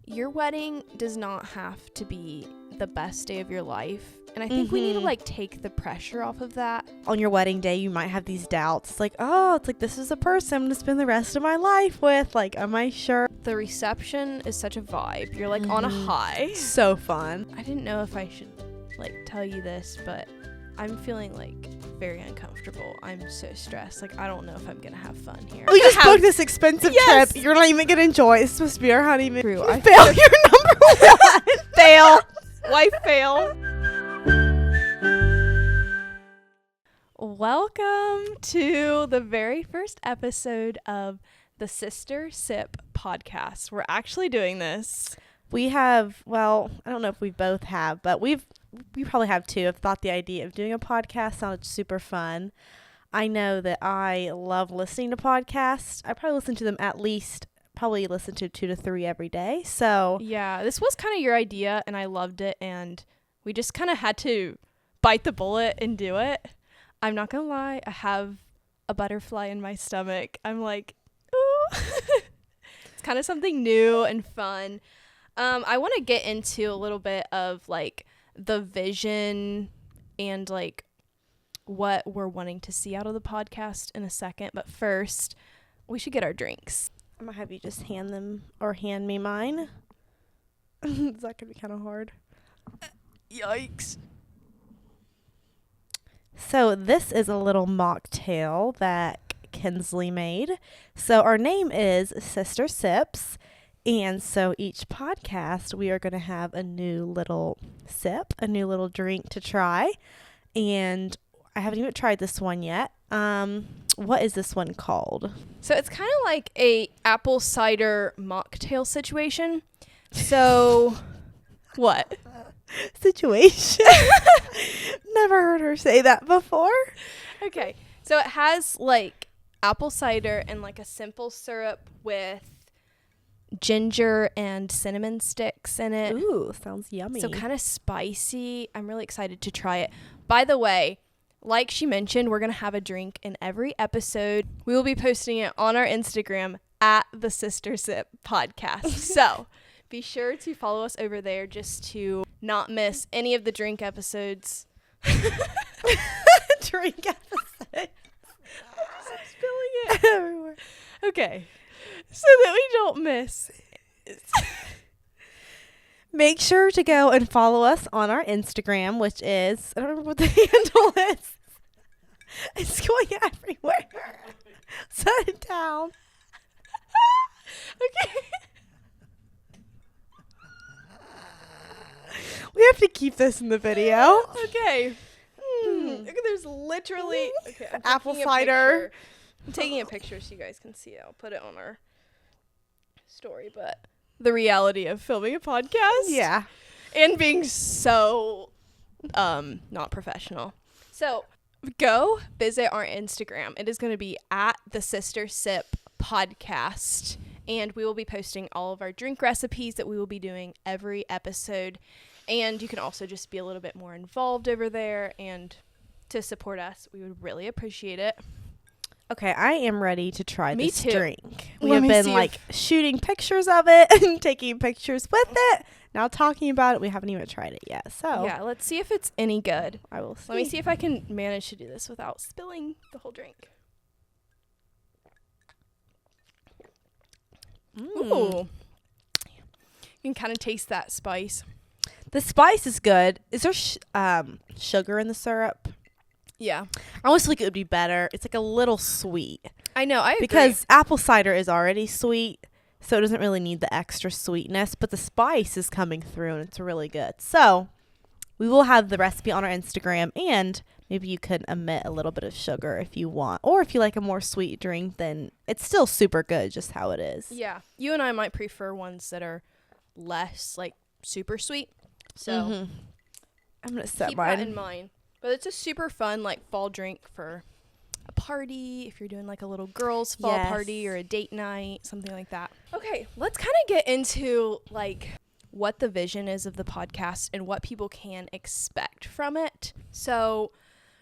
your wedding does not have to be the best day of your life. And I think we need to like take the pressure off of that. On your wedding day, you might have these doubts. It's like, oh, it's like, this is a person I'm going to spend the rest of my life with. Like, am I sure? The reception is such a vibe. You're like on a high. So fun. I didn't know if I should like tell you this, but I'm feeling like very uncomfortable. I'm so stressed. Like, I don't know if I'm going to have fun here. We just booked this expensive trip. You're not even going to enjoy it. It's supposed to be our honeymoon. True. I failed your number one. Fail. Wife fail. Welcome to the very first episode of the Sister Sip podcast. We're actually doing this. We have, well, I don't know if we both have, but we probably have too. I've thought the idea of doing a podcast sounded super fun. I know that I love listening to podcasts. I probably listen to them probably listen to 2 to 3 every day. So yeah, this was kind of your idea and I loved it. And we just kind of had to bite the bullet and do it. I'm not going to lie. I have a butterfly in my stomach. I'm like, ooh. It's kind of something new and fun. I want to get into a little bit of like the vision and like what we're wanting to see out of the podcast in a second. But first, we should get our drinks. I'm going to have you just hand me mine. Is that going to be kind of hard? Yikes. So this is a little mocktail that Kinsley made. So our name is Sister Sips. And so each podcast, we are going to have a new little sip, a new little drink to try. And I haven't even tried this one yet. What is this one called? So it's kind of like a apple cider mocktail situation. So what? Situation. Never heard her say that before. Okay. So it has like apple cider and like a simple syrup with ginger and cinnamon sticks in it. Ooh, sounds yummy. So kind of spicy. I'm really excited to try it. By the way, like she mentioned, we're going to have a drink in every episode. We will be posting it on our Instagram at the Sister Sip podcast. So be sure to follow us over there just to not miss any of the drink episodes. Drink episodes. I'm spilling it everywhere. Okay. So that we don't miss. Make sure to go and follow us on our Instagram, which is, I don't remember what the handle is. It's going everywhere. Set it down. Okay. We have to keep this in the video. Okay. There's literally apple cider. I'm taking a picture so you guys can see it. I'll put it on our story. But the reality of filming a podcast. Yeah. And being so not professional. So go visit our Instagram. It is going to be at the Sister Sip podcast. And we will be posting all of our drink recipes that we will be doing every episode. And you can also just be a little bit more involved over there. And to support us, we would really appreciate it. Okay, I am ready to try this drink. We Let have me been see like shooting pictures of it and taking pictures with it. Now talking about it, we haven't even tried it yet. So yeah, let's see if it's any good. I will see. Let me see if I can manage to do this without spilling the whole drink. Ooh. You can kind of taste that spice. The spice is good. Is there sugar in the syrup? Yeah. I always feel like it would be better. It's like a little sweet. I know. I agree. Because apple cider is already sweet, so it doesn't really need the extra sweetness. But the spice is coming through, and it's really good. So we will have the recipe on our Instagram, and maybe you could omit a little bit of sugar if you want. Or if you like a more sweet drink, then it's still super good just how it is. Yeah. You and I might prefer ones that are less, like, super sweet. So I'm going to set keep mine that in mind. But it's a super fun, like, fall drink for a party, if you're doing, like, a little girls' fall party or a date night, something like that. Okay, let's kind of get into, like, what the vision is of the podcast and what people can expect from it. So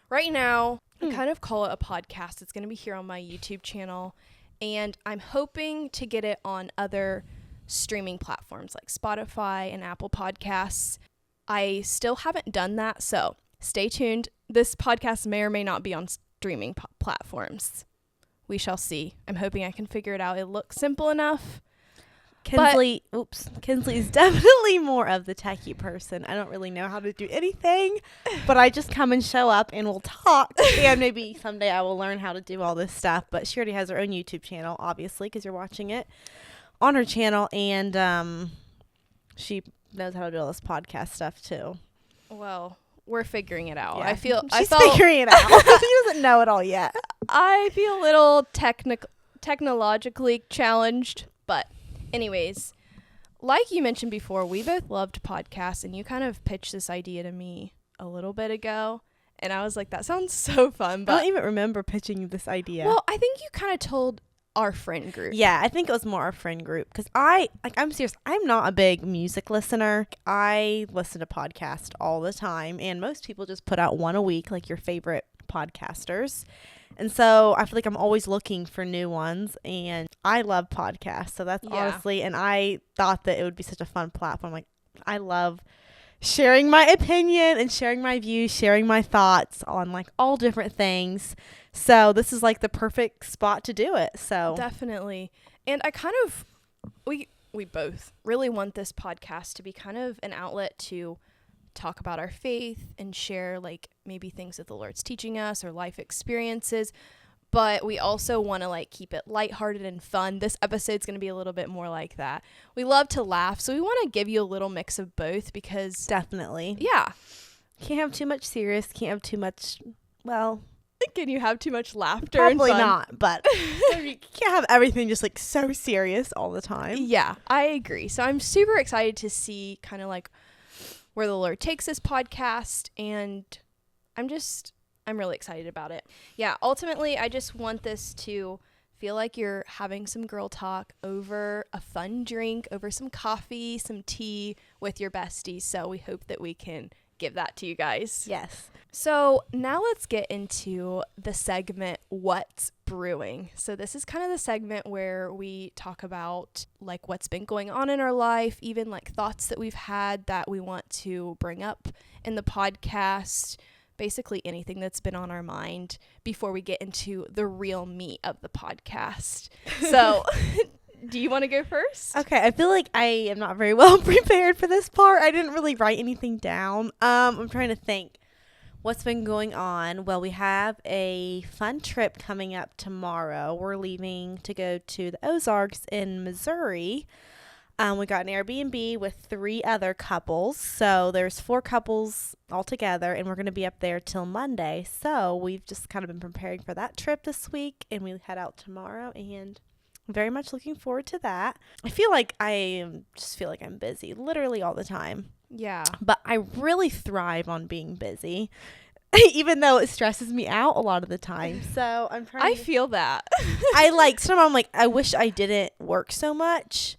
right now, I kind of call it a podcast. It's going to be here on my YouTube channel, and I'm hoping to get it on other streaming platforms like Spotify and Apple Podcasts. I still haven't done that, so stay tuned. This podcast may or may not be on streaming platforms. We shall see. I'm hoping I can figure it out. It looks simple enough. Kinsley's definitely more of the techie person. I don't really know how to do anything, but I just come and show up and we'll talk. And maybe someday I will learn how to do all this stuff. But she already has her own YouTube channel, obviously, because you're watching it on her channel. And she knows how to do all this podcast stuff too. Well, we're figuring it out. Yeah. She's figuring it out. She doesn't know it all yet. I feel a little technologically challenged, but anyways, like you mentioned before, we both loved podcasts, and you kind of pitched this idea to me a little bit ago, and I was like, that sounds so fun. But I don't even remember pitching this idea. Well, I think you kind of told our friend group. Yeah, I think it was more our friend group, because I'm serious. I'm not a big music listener. I listen to podcasts all the time, and most people just put out one a week, like your favorite podcasters. And so I feel like I'm always looking for new ones, and I love podcasts. So that's honestly, and I thought that it would be such a fun platform. Like, I love sharing my opinion and sharing my views, sharing my thoughts on like all different things. So this is like the perfect spot to do it. So definitely. And I kind of, we both really want this podcast to be kind of an outlet to talk about our faith and share like maybe things that the Lord's teaching us or life experiences, but we also want to like keep it lighthearted and fun. This episode's going to be a little bit more like that. We love to laugh, so we want to give you a little mix of both, because definitely, yeah, can't have too much serious, can't have too much, well, can you have too much laughter? Probably and fun? not, but you can't have everything just like so serious all the time. Yeah, I agree. So I'm super excited to see kind of like where the Lord takes this podcast, and I'm really excited about it. Yeah, ultimately, I just want this to feel like you're having some girl talk over a fun drink, over some coffee, some tea with your besties. So we hope that we can give that to you guys. Yes. So now let's get into the segment, What's Brewing. So this is kind of the segment where we talk about like what's been going on in our life, even like thoughts that we've had that we want to bring up in the podcast, basically anything that's been on our mind before we get into the real meat of the podcast. So do you want to go first? Okay, I feel like I am not very well prepared for this part. I didn't really write anything down. I'm trying to think. What's been going on? Well, we have a fun trip coming up tomorrow. We're leaving to go to the Ozarks in Missouri. We got an Airbnb with 3 other couples. So there's 4 couples altogether, and we're going to be up there till Monday. So we've just kind of been preparing for that trip this week, and we head out tomorrow, and I'm very much looking forward to that. I feel like I'm busy literally all the time. Yeah. But I really thrive on being busy, even though it stresses me out a lot of the time. So I'm trying I feel that. sometimes I'm like, I wish I didn't work so much.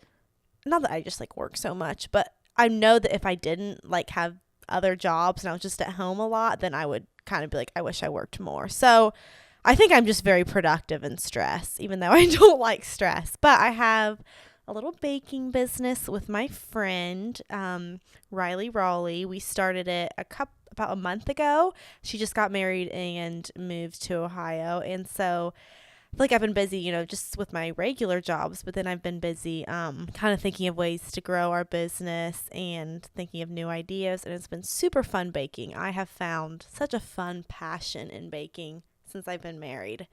Not that I just like work so much, but I know that if I didn't like have other jobs and I was just at home a lot, then I would kind of be like, I wish I worked more. So I think I'm just very productive in stress, even though I don't like stress. But I have a little baking business with my friend, Riley Raleigh. We started it about a month ago. She just got married and moved to Ohio. And so I feel like I've been busy, just with my regular jobs, but then I've been busy kind of thinking of ways to grow our business and thinking of new ideas. And it's been super fun baking. I have found such a fun passion in baking since I've been married.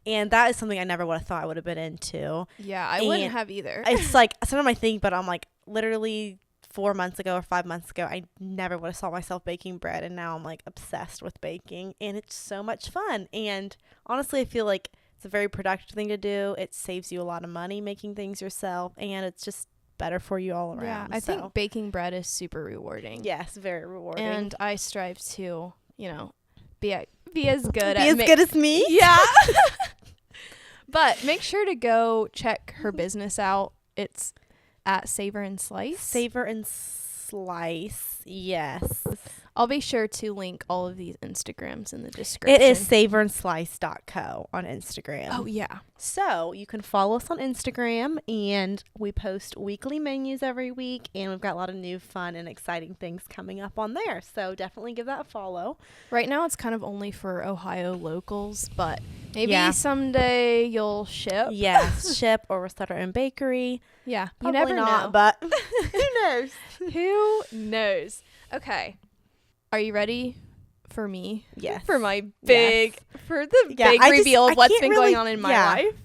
And that is something I never would have thought I would have been into. Yeah, I wouldn't have either. It's like, sometimes I think, but I'm like, literally 4 months ago or 5 months ago, I never would have saw myself baking bread. And now I'm like obsessed with baking, and it's so much fun. And honestly, I feel like it's a very productive thing to do. It saves you a lot of money making things yourself, and it's just better for you all around. Yeah, I think baking bread is super rewarding. Yes, very rewarding. And I strive to, be as good as me. Yeah. But make sure to go check her business out. It's at Savor and Slice. Savor and Slice. Yes. I'll be sure to link all of these Instagrams in the description. It is savorandslice.co on Instagram. Oh, yeah. So you can follow us on Instagram, and we post weekly menus every week, and we've got a lot of new fun and exciting things coming up on there. So definitely give that a follow. Right now it's kind of only for Ohio locals, but maybe Yeah. someday you'll ship. Yes, ship, or we'll start our own bakery. Yeah, Probably you never not, know. but who knows? Who knows? Okay. Are you ready for me? Yes. For my big, for the Yeah, big I just- reveal I of what's can't been really- going on in my yeah. life.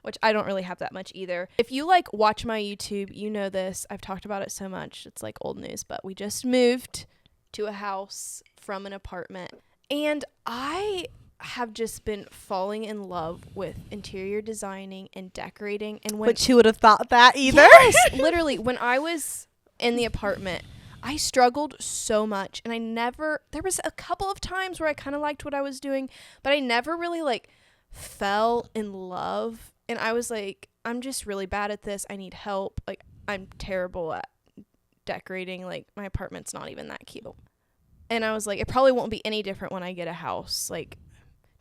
Which I don't really have that much either. If you like watch my YouTube, you know this. I've talked about it so much. It's like old news, but we just moved to a house from an apartment. And I have just been falling in love with interior designing and decorating. And when But who would have thought that either? Yes, literally, when I was in the apartment, I struggled so much, and there was a couple of times where I kind of liked what I was doing, but I never really like fell in love. And I was like, I'm just really bad at this. I need help. Like, I'm terrible at decorating. Like, my apartment's not even that cute. And I was like, it probably won't be any different when I get a house. Like,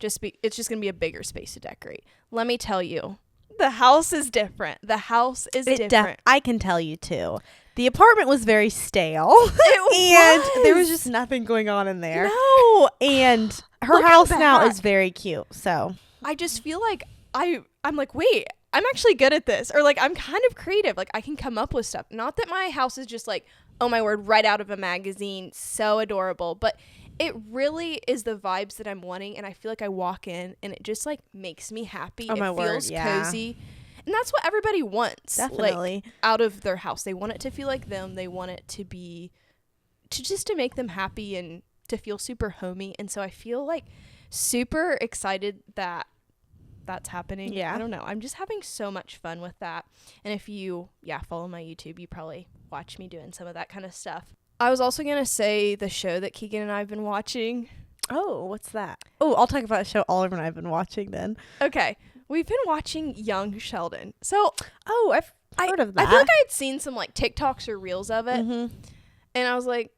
it's just going to be a bigger space to decorate. Let me tell you, the house is different. The house is different. I can tell you too. The apartment was very stale. It and there was just nothing going on in there. No. And her Looking house now back, is very cute. So I just feel like I'm like, wait, I'm actually good at this. Or like, I'm kind of creative. Like, I can come up with stuff. Not that my house is just like, oh my word, right out of a magazine. So adorable. But it really is the vibes that I'm wanting. And I feel like I walk in and it just like makes me happy. Oh, my it word, feels yeah. cozy. And that's what everybody wants. definitely. Like, out of their house. They want it to feel like them. They want it to be, to make them happy and to feel super homey. And so I feel like super excited that that's happening. Yeah. I don't know. I'm just having so much fun with that. And if you, follow my YouTube, you probably watch me doing some of that kind of stuff. I was also going to say the show that Keegan and I have been watching. Oh, what's that? Oh, I'll talk about a show Oliver and I have been watching then. Okay. We've been watching Young Sheldon. So, Oh, I've heard of that. I feel like I had seen some like TikToks or reels of it. Mm-hmm. And I was like,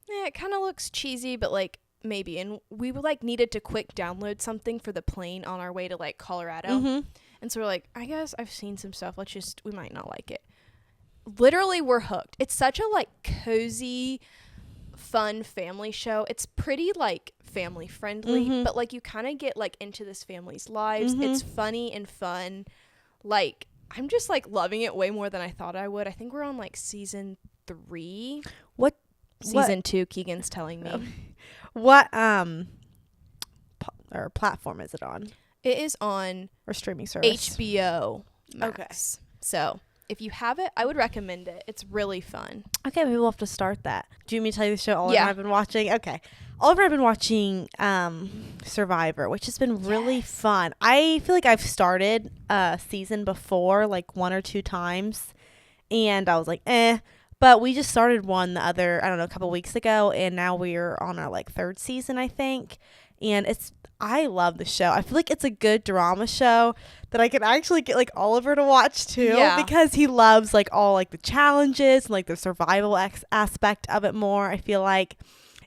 it kind of looks cheesy, but like maybe. And we were like needed to quick download something for the plane on our way to like Colorado. Mm-hmm. And so we're like, I guess I've seen some stuff. We might not like it. Literally, we're hooked. It's such a like cozy, fun family show. It's pretty like family friendly, Mm-hmm. but like you kind of get like into this family's lives. Mm-hmm. It's funny and fun. Like, I'm just like loving it way more than I thought I would. I think we're on like season 3. What? Season 2, Keegan's telling me. What or platform is it on? It is on Or streaming service? HBO Max. Okay. So if you have it, I would recommend it. It's really fun. Okay, maybe we'll have to start that. Do you want me to tell you the show Oliver Yeah. and I have been watching? Okay. Oliver and I have been watching Survivor, which has been really fun. I feel like I've started a season before, like 1 or 2 times, and I was like, But we just started one a couple weeks ago, and now we're on our like 3rd season, I think. And I love the show. I feel like it's a good drama show that I can actually get like Oliver to watch too, Yeah. because he loves like all like the challenges and like the survival aspect of it more, I feel like.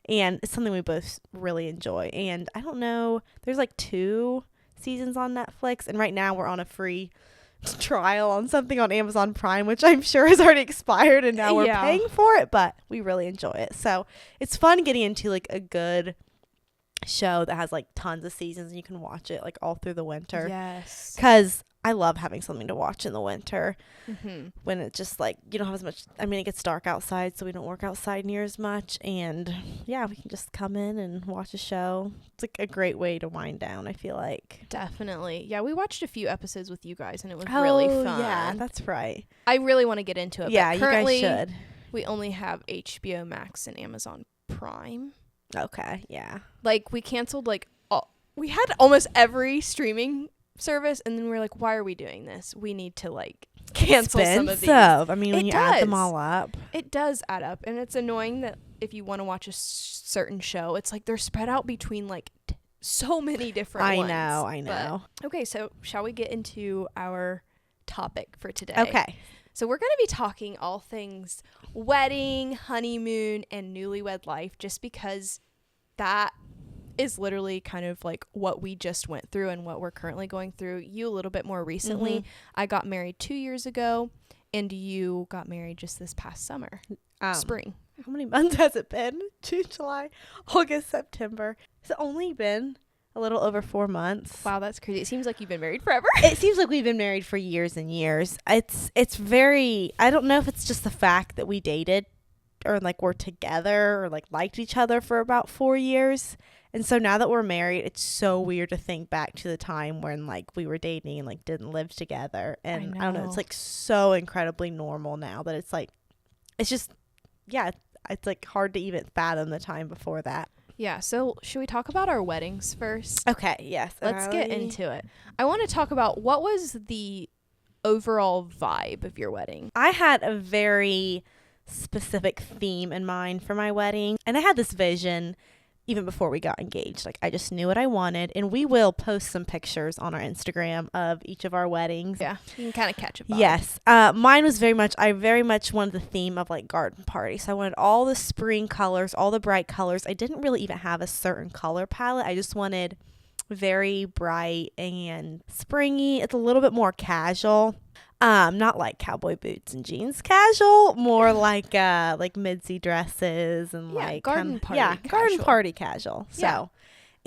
And it's something we both really enjoy. And I don't know, there's like 2 seasons on Netflix, and right now we're on a free trial on something on Amazon Prime, which I'm sure has already expired, and now we're Yeah. paying for it, but we really enjoy it. So it's fun getting into like a good show that has like tons of seasons and you can watch it like all through the winter. Yes. Because I love having something to watch in the winter Mm-hmm. when it's just like you don't have as much. I mean, it gets dark outside, so we don't work outside near as much. And yeah, we can just come in and watch a show. It's like a great way to wind down, I feel like. Definitely. Yeah, we watched a few episodes with you guys, and it was really fun. Yeah, that's right. I really want to get into it. Yeah, but you guys currently, should. We only have HBO Max and Amazon Prime. Okay, yeah. Like, we canceled we had almost every streaming service, and then we were like, why are we doing this? We need to like cancel some of these. Expensive. I mean, when It you add them does. all up. It does add up, and it's annoying that if you want to watch a certain show, it's like they're spread out between like so many different ones. I know. But, okay, so shall we get into our topic for today? Okay. So we're going to be talking all things wedding, honeymoon, and newlywed life, just because that is literally kind of like what we just went through and what we're currently going through. You a little bit more recently. I got married 2 years ago, and you got married just this past summer, spring. How many months has it been? June, July, August, September. It's only been a little over 4 months. Wow, that's crazy. It seems like you've been married forever. It seems like we've been married for years and years. It's very, I don't know if it's just the fact that we dated or like we're together or like liked each other for about 4 years. And so now that we're married, it's so weird to think back to the time when like we were dating and like didn't live together. And I don't know, it's like so incredibly normal now that it's like, it's just, yeah, it's like hard to even fathom the time before that. Yeah, so should we talk about our weddings first? Okay, yes. Let's get into it. I want to talk about what was the overall vibe of your wedding. I had a very specific theme in mind for my wedding, and I had this vision even before we got engaged. Like, I just knew what I wanted, and we will post some pictures on our Instagram of each of our weddings. Yeah, you can kind of catch a vibe. Yes. Mine was I very much wanted the theme of like garden party. So I wanted all the spring colors, all the bright colors. I didn't really even have a certain color palette. I just wanted very bright and springy. It's a little bit more casual. Not like cowboy boots and jeans casual, more like midzy dresses and garden party. Yeah, casual. garden party casual. So, yeah.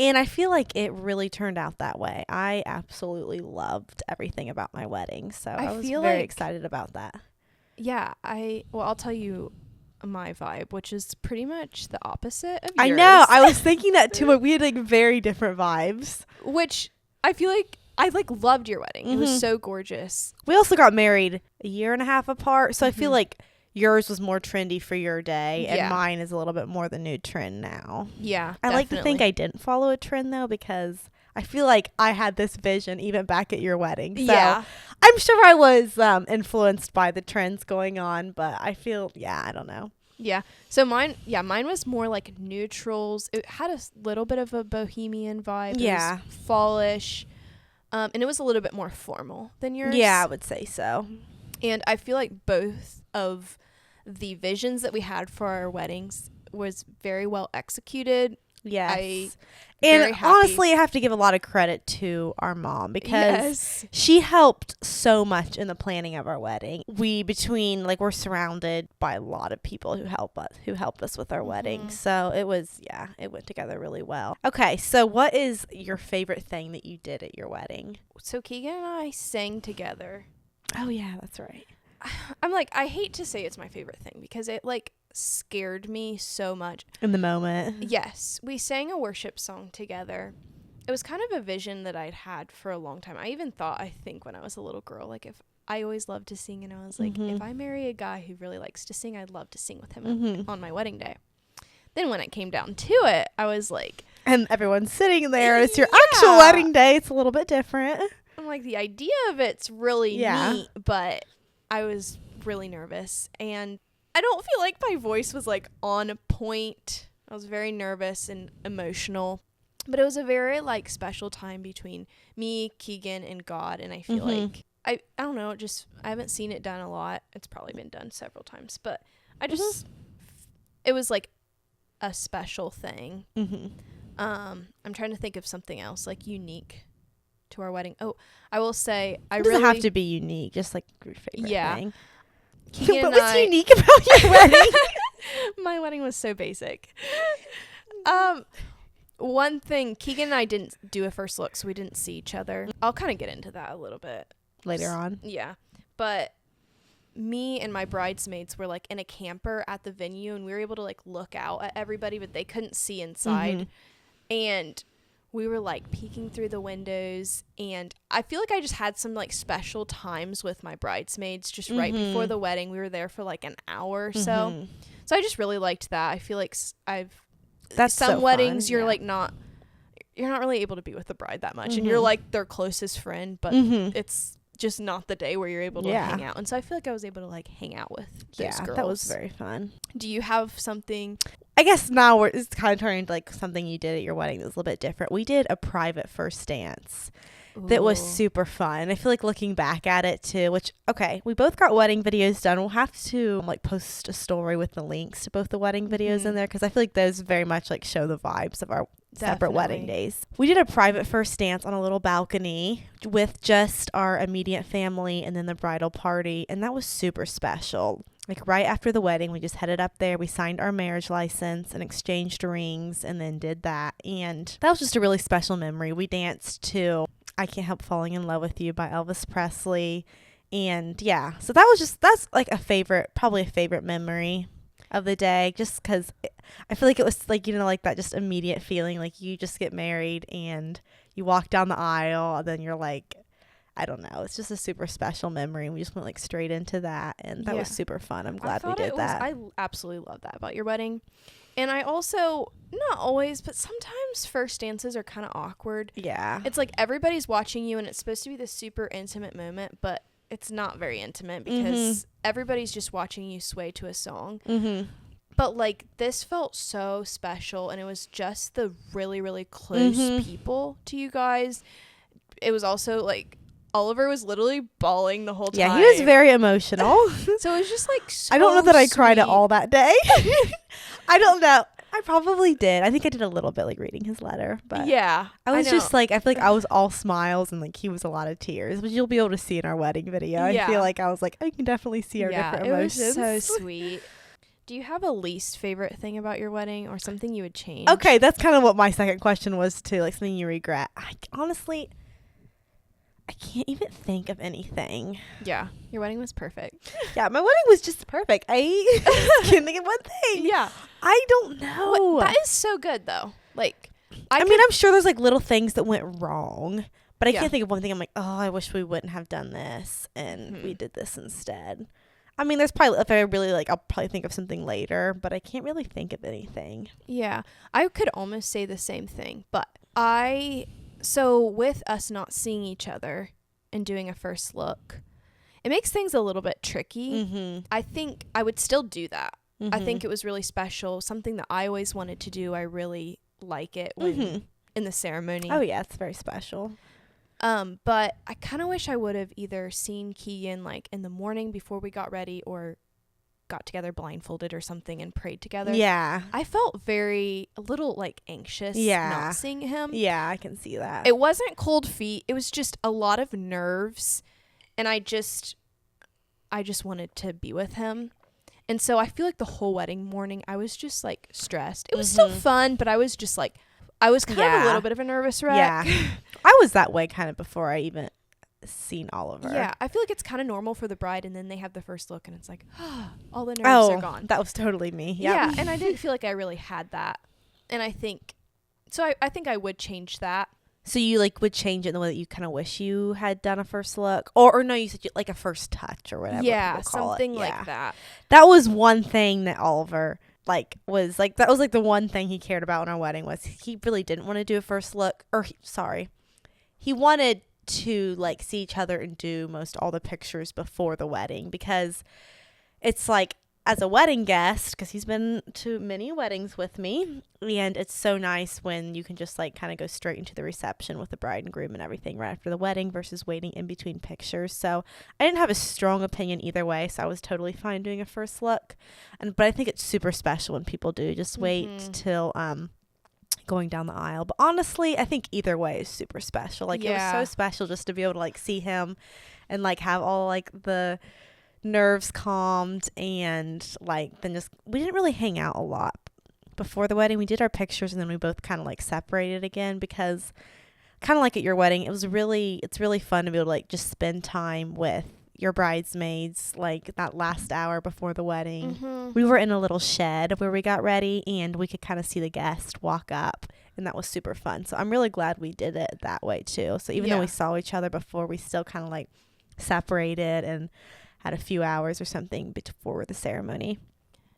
And I feel like it really turned out that way. I absolutely loved everything about my wedding. So I was very excited about that. Yeah, I'll tell you my vibe, which is pretty much the opposite of yours. I know. I was thinking that too, but we had like very different vibes. Which I feel like I like loved your wedding. It was so gorgeous. We also got married a year and a half apart, so I feel like yours was more trendy for your day, and mine is a little bit more the new trend now. Yeah, I like to think I didn't follow a trend though, because I feel like I had this vision even back at your wedding. So yeah. I'm sure I was influenced by the trends going on, but I feel, I don't know. Yeah. So mine was more like neutrals. It had a little bit of a bohemian vibe. Yeah. It was fallish. And it was a little bit more formal than yours. Yeah, I would say so. And I feel like both of the visions that we had for our weddings was very well executed. Yes. And honestly, I have to give a lot of credit to our mom, because she helped so much in the planning of our wedding. We're surrounded by a lot of people who helped us with our wedding. So it went together really well. Okay, so what is your favorite thing that you did at your wedding? So Keegan and I sang together. Oh yeah, that's right. I'm like, I hate to say it's my favorite thing because it like scared me so much in the moment. Yes, we sang a worship song together. It was kind of a vision that I'd had for a long time. I even thought, I think when I was a little girl, like if I always loved to sing, and I was like, if I marry a guy who really likes to sing, I'd love to sing with him on my wedding day. Then when it came down to it, I was like, and everyone's sitting there. It's your actual wedding day. It's a little bit different. I'm like, the idea of it's really neat, but I was really nervous, and I don't feel like my voice was like on point. I was very nervous and emotional, but it was a very like special time between me, Keegan, and God. And I feel like I don't know, I haven't seen it done a lot. It's probably been done several times, but I just it was like a special thing. I'm trying to think of something else like unique to our wedding. Oh, I will say it doesn't have to be unique, just like your favorite thing. Keegan what was unique about your wedding? My wedding was so basic. One thing, Keegan and I didn't do a first look, so we didn't see each other. I'll kind of get into that a little bit later on. Yeah. But me and my bridesmaids were like in a camper at the venue, and we were able to like look out at everybody, but they couldn't see inside. And we were like peeking through the windows, and I feel like I just had some like special times with my bridesmaids just right before the wedding. We were there for like an hour or so. So I just really liked that. I feel like that's some so weddings fun, you're like you're not really able to be with the bride that much, and you're like their closest friend, but it's just not the day where you're able to hang out. And so I feel like I was able to like hang out with those girls. That was very fun. Do you have something? I guess now it's kind of turning into like something you did at your wedding that was a little bit different. We did a private first dance. that was Ooh. super fun. I feel like looking back at it too, which, okay, we both got wedding videos done. We'll have to like post a story with the links to both the wedding videos in there, because I feel like those very much like show the vibes of our separate wedding Definitely. days. We did a private first dance on a little balcony with just our immediate family and then the bridal party, and that was super special. Like right after the wedding, we just headed up there. We signed our marriage license and exchanged rings and then did that. And that was just a really special memory. We danced to I Can't Help Falling in Love with You by Elvis Presley. And yeah, so that's like probably a favorite memory of the day, just because I feel like it was like, like that just immediate feeling, like you just get married and you walk down the aisle and then you're like, I don't know, it's just a super special memory, and we just went like straight into that, and that was super fun. I'm glad we did that. I absolutely love that about your wedding. And I also, not always, but sometimes first dances are kind of awkward. Yeah. It's like everybody's watching you and it's supposed to be this super intimate moment, but it's not very intimate because everybody's just watching you sway to a song. But like this felt so special, and it was just the really, really close people to you guys. It was also like Oliver was literally bawling the whole time. Yeah, he was very emotional. So it was just like so I don't know that I cried at sweet. all that day. I don't know. I probably did. I think I did a little bit, like reading his letter, but yeah, I was know. just like, I feel like I was all smiles and like he was a lot of tears, which you'll be able to see in our wedding video. Yeah. I feel like I was like, I can definitely see our different emotions. It was so sweet. Do you have a least favorite thing about your wedding or something you would change? Okay, that's kind of what my second question was too, like something you regret. Honestly, I can't even think of anything. Yeah, your wedding was perfect. Yeah, my wedding was just perfect. I can't think of one thing. Yeah. I don't know. That is so good though. Like, I mean, I'm sure there's like little things that went wrong, but I Yeah. can't think of one thing. I'm like, oh, I wish we wouldn't have done this and we did this instead. I mean, there's probably, if I really like, I'll probably think of something later, but I can't really think of anything. Yeah, I could almost say the same thing, but so with us not seeing each other and doing a first look, it makes things a little bit tricky. I think I would still do that. I think it was really special, something that I always wanted to do. I really like it when in the ceremony. Oh yeah, it's very special. But I kind of wish I would have either seen Keegan like in the morning before we got ready, or got together blindfolded or something and prayed together. Yeah. I felt a little like anxious not seeing him. Yeah, I can see that. It wasn't cold feet. It was just a lot of nerves. And I just wanted to be with him. And so I feel like the whole wedding morning, I was just like stressed. It was still fun, but I was just like, I was kind of a little bit of a nervous wreck. Yeah. I was that way kind of before I even seen Oliver. Yeah, I feel like it's kind of normal for the bride, and then they have the first look and it's like, all the nerves are gone. That was totally me. Yep. Yeah, and I didn't feel like I really had that. And I think I would change that. So you like would change it in the way that you kind of wish you had done a first look, or no, you said like a first touch or whatever. Yeah, people call something it. like that. That was one thing that Oliver was the one thing he cared about in our wedding, was he really didn't want to do a first look, he wanted to like see each other and do most all the pictures before the wedding, because it's like, as a wedding guest, because he's been to many weddings with me, and it's so nice when you can just like kind of go straight into the reception with the bride and groom and everything right after the wedding versus waiting in between pictures. So I didn't have a strong opinion either way, so I was totally fine doing a first look. But I think it's super special when people do just wait till going down the aisle. But honestly, I think either way is super special. Like it was so special just to be able to like see him and like have all like the nerves calmed, and like then just we didn't really hang out a lot before the wedding. We did our pictures and then we both kind of like separated again, because kind of like at your wedding, it's really fun to be able to like just spend time with your bridesmaids like that last hour before the wedding. We were in a little shed where we got ready, and we could kind of see the guest walk up, and that was super fun. So I'm really glad we did it that way too. So even though we saw each other before, we still kind of like separated and had a few hours or something before the ceremony.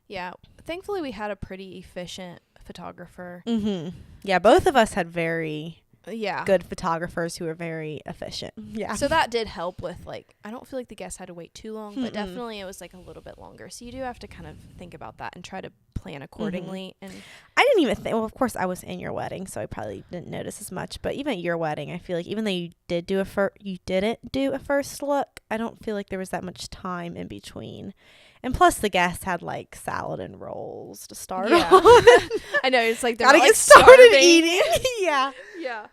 Yeah. Thankfully, we had a pretty efficient photographer. Yeah, both of us had very Yeah. good photographers who were very efficient. Yeah. So that did help with, like, I don't feel like the guests had to wait too long, but definitely it was, like, a little bit longer. So you do have to kind of think about that and try to plan accordingly. And I didn't even think, well, of course I was in your wedding, so I probably didn't notice as much, but even at your wedding, I feel like even though you didn't do a first look, I don't feel like there was that much time in between. And plus the guests had like salad and rolls to start yeah. on. I know, it's like they're Gotta not, get like, started starving. eating. Yeah. Yeah.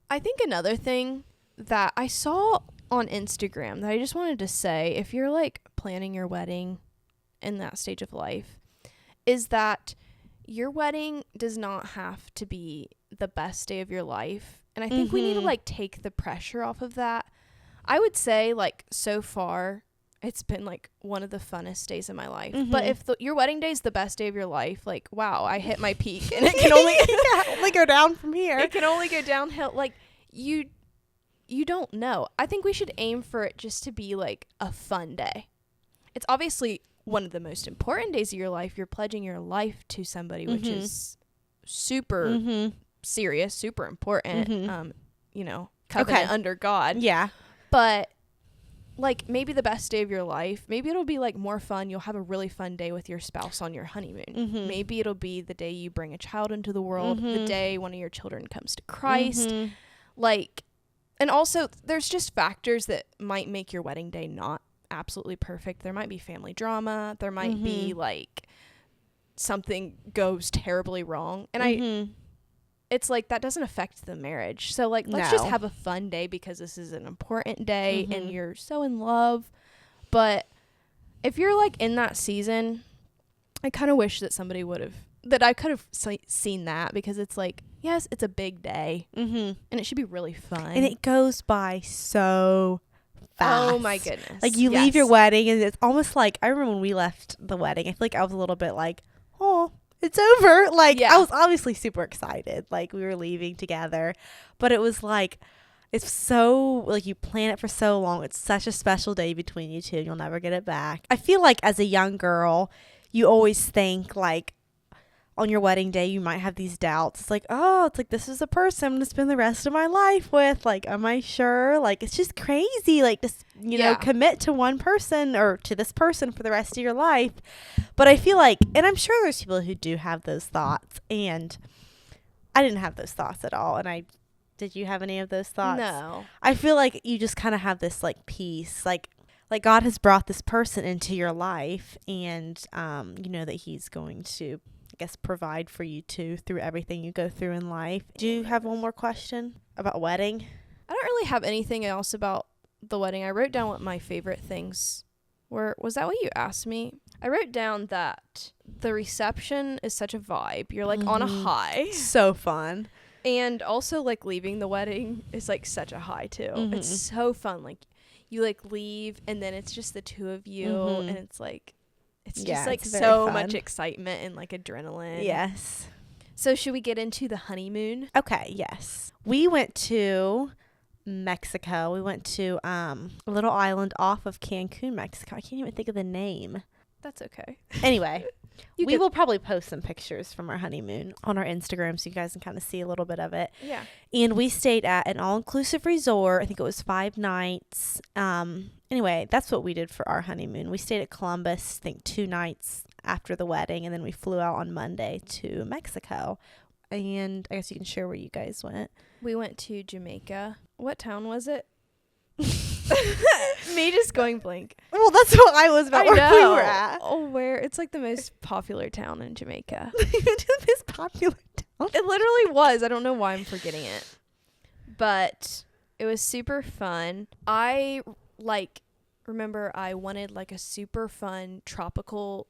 I think another thing that I saw on Instagram that I just wanted to say, if you're like planning your wedding in that stage of life, is that your wedding does not have to be the best day of your life. And I think we need to like take the pressure off of that. I would say like so far it's been like one of the funnest days of my life. But if your wedding day is the best day of your life, like, wow, I hit my peak and it can only go down from here. It can only go downhill. Like you don't know. I think we should aim for it just to be like a fun day. It's obviously one of the most important days of your life. You're pledging your life to somebody, which is super serious, super important. You know, covenant under God. Yeah. But like maybe the best day of your life, maybe it'll be like more fun. You'll have a really fun day with your spouse on your honeymoon. Maybe it'll be the day you bring a child into the world, the day one of your children comes to Christ. Like, and also there's just factors that might make your wedding day not absolutely perfect. There might be family drama. There might be like something goes terribly wrong. And it's like that doesn't affect the marriage. So like let's just have a fun day because this is an important day and you're so in love. But if you're like in that season, I kind of wish that I could have seen that, because it's like, yes, it's a big day and it should be really fun. And it goes by so fast. Oh my goodness. Like you leave your wedding and it's almost like, I remember when we left the wedding, I feel like I was a little bit like, oh, it's over. Like I was obviously super excited. Like we were leaving together, but it was like, it's so like you plan it for so long. It's such a special day between you two. You'll never get it back. I feel like as a young girl, you always think like on your wedding day, you might have these doubts. It's like, oh, it's like, this is the person I'm going to spend the rest of my life with. Like, am I sure? Like, it's just crazy. Like, just, you know, commit to one person or to this person for the rest of your life. But I feel like, and I'm sure there's people who do have those thoughts. And I didn't have those thoughts at all. And did you have any of those thoughts? No. I feel like you just kind of have this like peace, like God has brought this person into your life, and you know that he's going to, I guess, provide for you too through everything you go through in life. Do you have one more question about wedding? I don't really have anything else about the wedding. I wrote down what my favorite things were. Was that what you asked me? I wrote down that the reception is such a vibe. You're like on a high. So fun. And also like leaving the wedding is like such a high too. It's so fun. Like you like leave and then it's just the two of you and it's like, it's just like so much excitement and like adrenaline. Yes. So should we get into the honeymoon? Okay. Yes. We went to Mexico. We went to a little island off of Cancun, Mexico. I can't even think of the name. That's okay. Anyway, we will probably post some pictures from our honeymoon on our Instagram so you guys can kind of see a little bit of it. Yeah. And we stayed at an all-inclusive resort. I think it was 5 nights. Anyway, that's what we did for our honeymoon. We stayed at Columbus, I think 2 nights after the wedding, and then we flew out on Monday to Mexico. And I guess you can share where you guys went. We went to Jamaica. What town was it? Me just going blank. Well, that's what I was about where we were at. Oh, where? It's like the most popular town in Jamaica. The most popular town? It literally was. I don't know why I'm forgetting it. But it was super fun. I remember I wanted like a super fun tropical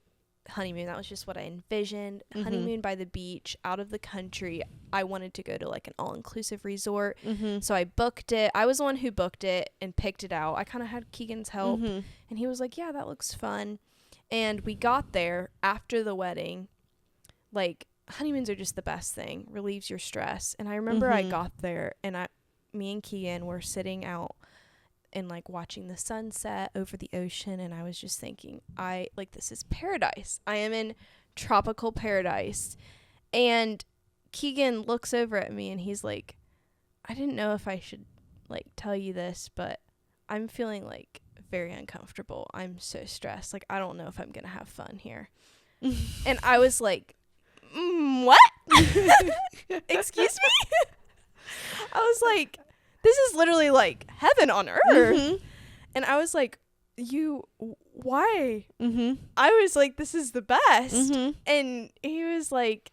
honeymoon. That was just what I envisioned. Honeymoon by the beach, out of the country. I wanted to go to like an all-inclusive resort. So I booked it. I was the one who booked it and picked it out. I kind of had Keegan's help and he was like, yeah, that looks fun. And we got there after the wedding. Like, honeymoons are just the best thing. Relieves your stress. And I remember I got there and me and Keegan were sitting out and like watching the sunset over the ocean, and I was just thinking, this is paradise. I am in tropical paradise. And Keegan looks over at me and he's like, I didn't know if I should like tell you this, but I'm feeling like very uncomfortable. I'm so stressed. Like, I don't know if I'm gonna have fun here. And I was like, what? Excuse me? I was like, this is literally like heaven on earth. Mm-hmm. And I was like, why? Mm-hmm. I was like, this is the best. Mm-hmm. And he was like,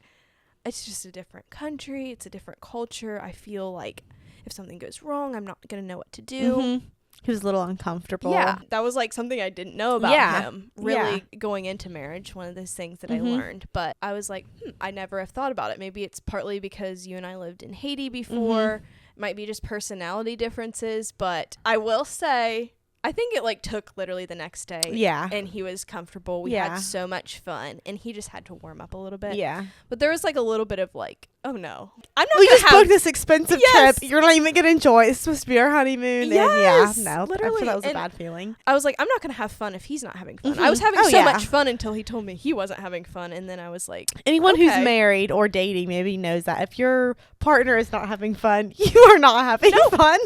it's just a different country. It's a different culture. I feel like if something goes wrong, I'm not going to know what to do. Mm-hmm. He was a little uncomfortable. Yeah. That was like something I didn't know about him. Really going into marriage, one of those things that I learned. But I was like, I never have thought about it. Maybe it's partly because you and I lived in Haiti before. It might be just personality differences. But I will say, I think it like took literally the next day. Yeah. And he was comfortable. We had so much fun. And he just had to warm up a little bit. Yeah. But there was like a little bit of like, oh no. I'm not We gonna just booked this expensive Yes. trip. You're not even going to enjoy it. It's supposed to be our honeymoon. Yes, And no. literally. I'm sure that was a And bad feeling. I was like, I'm not going to have fun if he's not having fun. Mhm. I was having Oh, so yeah. much fun until he told me he wasn't having fun. And then I was like, Anyone who's okay. married or dating maybe knows that if your partner is not having fun, you are not having fun.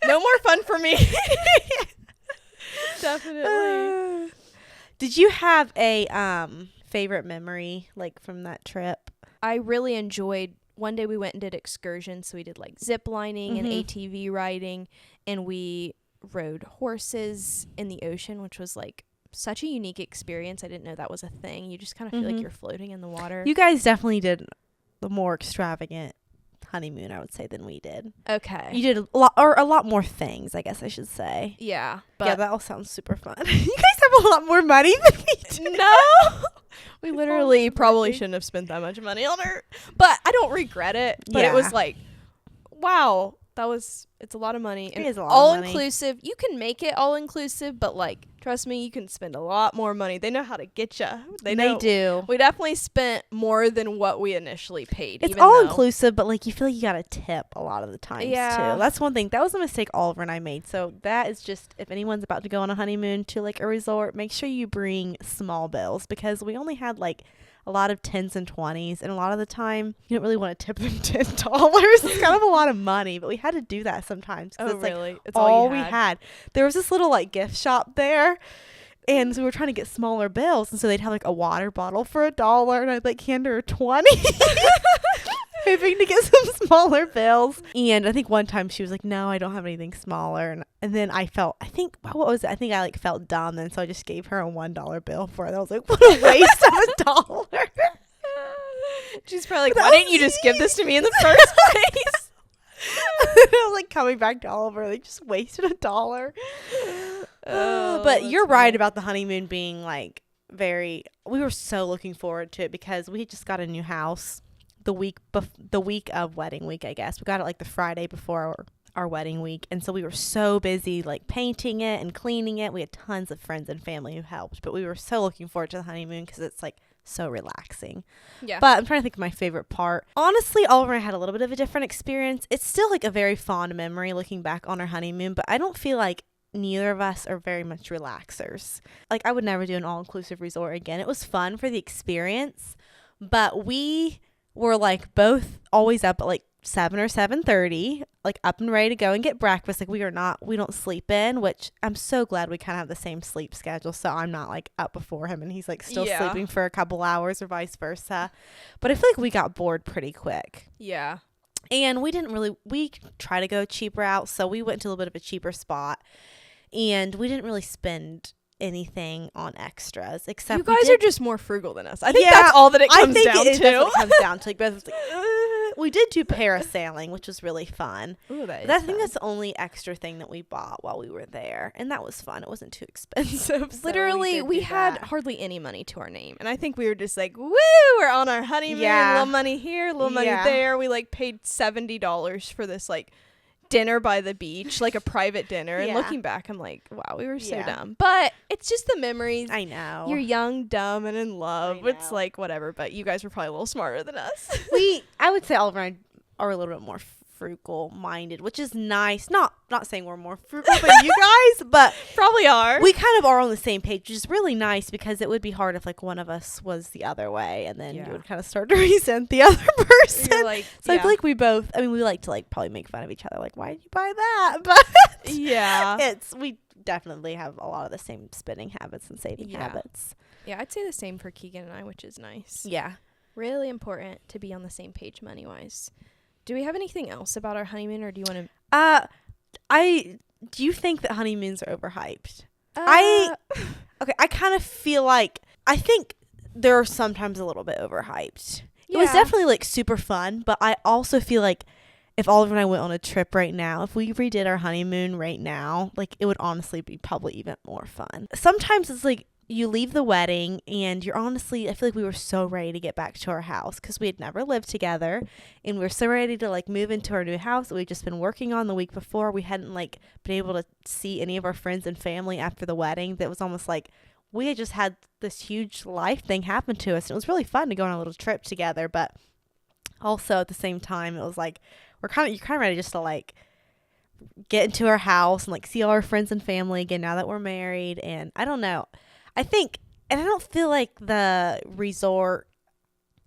no more fun for me. Definitely. Did you have a favorite memory like from that trip? I really enjoyed, one day we went and did excursions. So we did like zip lining and Mhm. ATV riding, and we rode horses in the ocean, which was like such a unique experience. I didn't know that was a thing. You just kind of feel like Mhm. you're floating in the water. You guys definitely did the more extravagant honeymoon, I would say, than we did. Okay. You did a lot more things, I guess I should say. Yeah. But Yeah, that all sounds super fun. You guys have a lot more money than we do. no. We literally probably shouldn't have spent that much money on her. But I don't regret it. But it was Yeah. like, wow, it's a lot of money. And It is a lot all of money. inclusive. You can make it all inclusive, but like, trust me, you can spend a lot more money. They know how to get you. They do. We definitely spent more than what we initially paid. It's even all though- inclusive, but like you feel like you got to tip a lot of the times Yeah. too. That's one thing. That was a mistake Oliver and I made. So that is just, if anyone's about to go on a honeymoon to like a resort, make sure you bring small bills, because we only had like a lot of 10s and 20s, and a lot of the time you don't really want to tip them $10. It's kind of a lot of money, but we had to do that sometimes. 'Cause Oh, it's like really? It's all you we had. There was this little like gift shop there. And so we were trying to get smaller bills. And so they'd have like a water bottle for $1. And I'd like hand her 20. Hoping to get some smaller bills. And I think one time she was like, no, I don't have anything smaller. And then I felt, what was it? I think I like felt dumb. And so I just gave her a $1 bill for it. I was like, what a waste of $1. She's probably like, why didn't you just give this to me in the first place? I was like coming back to Oliver, like just wasted $1. But you're right about the honeymoon being like we were so looking forward to it, because we just got a new house the week of wedding week, I guess. We got it like the Friday before our wedding week, and so we were so busy like painting it and cleaning it. We had tons of friends and family who helped, but we were so looking forward to the honeymoon because it's like so relaxing. Yeah. But I'm trying to think of my favorite part. Honestly, Oliver and I had a little bit of a different experience. It's still like a very fond memory looking back on our honeymoon, but I don't feel like neither of us are very much relaxers. Like, I would never do an all-inclusive resort again. It was fun for the experience, but we were like both always up at like 7 or 7:30, like up and ready to go and get breakfast. Like, we don't sleep in, which I'm so glad we kind of have the same sleep schedule. So I'm not like up before him and he's like still sleeping for a couple hours or vice versa. But I feel like we got bored pretty quick. Yeah. And we try to go cheaper out. So we went to a little bit of a cheaper spot, and we didn't really spend anything on extras, except You guys are just more frugal than us. I think Yeah, that's all that it comes I think down it, to. that's what it comes down to. Like, both of us like, we did do parasailing, which was really fun. Ooh, that is I think fun. that's the only extra thing that we bought while we were there, and that was fun. It wasn't too expensive. So Literally, we did had that. hardly any money to our name. And I think we were just like, woo, we're on our honeymoon. Yeah. Little money here, little money Yeah. there. We like paid $70 for this like dinner by the beach, like a private dinner. And Yeah. looking back, I'm like, wow, we were so Yeah. dumb. But it's just the memories. I know. You're young, dumb, and in love. I It's know. like whatever. But you guys were probably a little smarter than us. I would say Oliver and I are a little bit more frugal minded, which is nice. Not saying we're more frugal than you guys, but Probably are. we kind of are on the same page, which is really nice, because it would be hard if like one of us was the other way, and then you Yeah. would kind of start to resent the other person. You're like, So I yeah. feel like we like to like probably make fun of each other, like, why did you buy that? But Yeah. we definitely have a lot of the same spending habits and saving Yeah. habits. Yeah, I'd say the same for Keegan and I, which is nice. Yeah. Really important to be on the same page money-wise. Do we have anything else about our honeymoon, or do you want to... Do you think that honeymoons are overhyped? Uh, I kind of feel like, I think they're sometimes a little bit overhyped. Yeah. It was definitely like super fun, but I also feel like if Oliver and I went on a trip right now, if we redid our honeymoon right now, like it would honestly be probably even more fun. Sometimes it's like you leave the wedding and you're honestly, I feel like we were so ready to get back to our house because we had never lived together, and we were so ready to like move into our new house that we'd just been working on the week before. We hadn't like been able to see any of our friends and family after the wedding. That was almost like we had just had this huge life thing happen to us. And it was really fun to go on a little trip together, but also at the same time, it was like you're kind of ready just to like get into our house and like see all our friends and family again now that we're married. And I don't know. I think, and I don't feel like the resort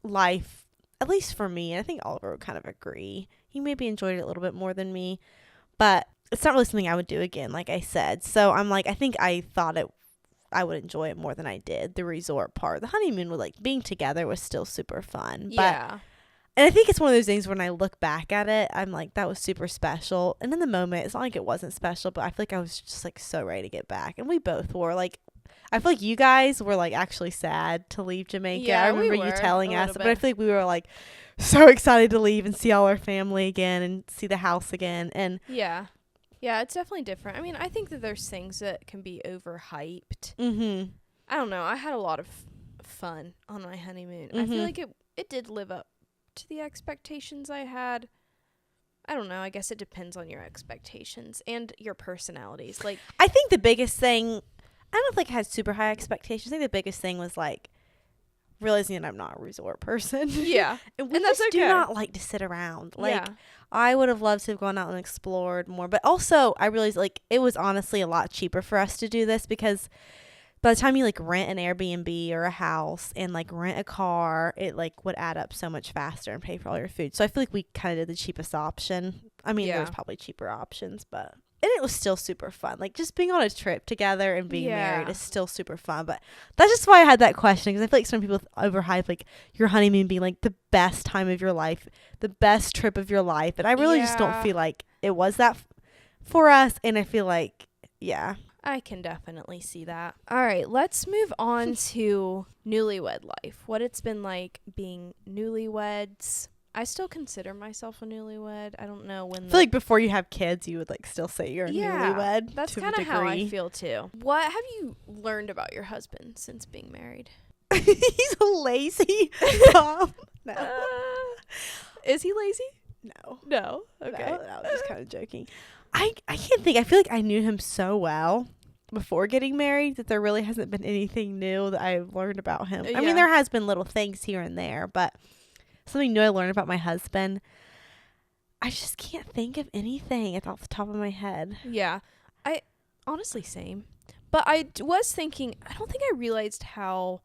life, at least for me, and I think Oliver would kind of agree. He maybe enjoyed it a little bit more than me, but it's not really something I would do again, like I said. So I'm like, I think I thought I would enjoy it more than I did the resort part. The honeymoon with like being together was still super fun. Yeah. And I think it's one of those things when I look back at it, I'm like, that was super special. And in the moment, it's not like it wasn't special, but I feel like I was just like so ready to get back. And we both were like, I feel like you guys were like actually sad to leave Jamaica. Yeah, I remember we you were telling a us, little but I bit. feel like we were like so excited to leave and see all our family again and see the house again. And Yeah. Yeah, it's definitely different. I mean, I think that there's things that can be overhyped. I don't know. I had a lot of fun on my honeymoon. I feel like it did live up to the expectations I had. I don't know. I guess it depends on your expectations and your personalities. Like, I think the biggest thing, I don't think I had super high expectations. I think the biggest thing was like realizing that I'm not a resort person. yeah. And we And that's just do okay. not like to sit around. Like, Yeah. I would have loved to have gone out and explored more. But also, I realized, like, it was honestly a lot cheaper for us to do this because by the time you, like, rent an Airbnb or a house and, like, rent a car, it, like, would add up so much faster and pay for all your food. So I feel like we kind of did the cheapest option. I mean, Yeah. there's probably cheaper options, but... And it was still super fun. Like, just being on a trip together and being married Yeah. is still super fun. But that's just why I had that question, because I feel like some people overhype, like, your honeymoon being, like, the best time of your life, the best trip of your life. And I really just don't Yeah. feel like it was that for us. And I feel like, yeah. I can definitely see that. All right, let's move on to newlywed life. What it's been like being newlyweds. I still consider myself a newlywed. I don't know when I feel like before you have kids, you would, like, still say you're a newlywed. That's to a kind of how I degree. feel too. What have you learned about your husband since being married? He's a lazy mom. No. Is he lazy? No. No. Okay. No, I'm just kind of joking. I can't think. I feel like I knew him so well before getting married that there really hasn't been anything new that I've learned about him. I Yeah. mean, there has been little things here and there, but something new I learned about my husband, I just can't think of anything off the top of my head. Yeah. I honestly same. But I was thinking, I don't think I realized how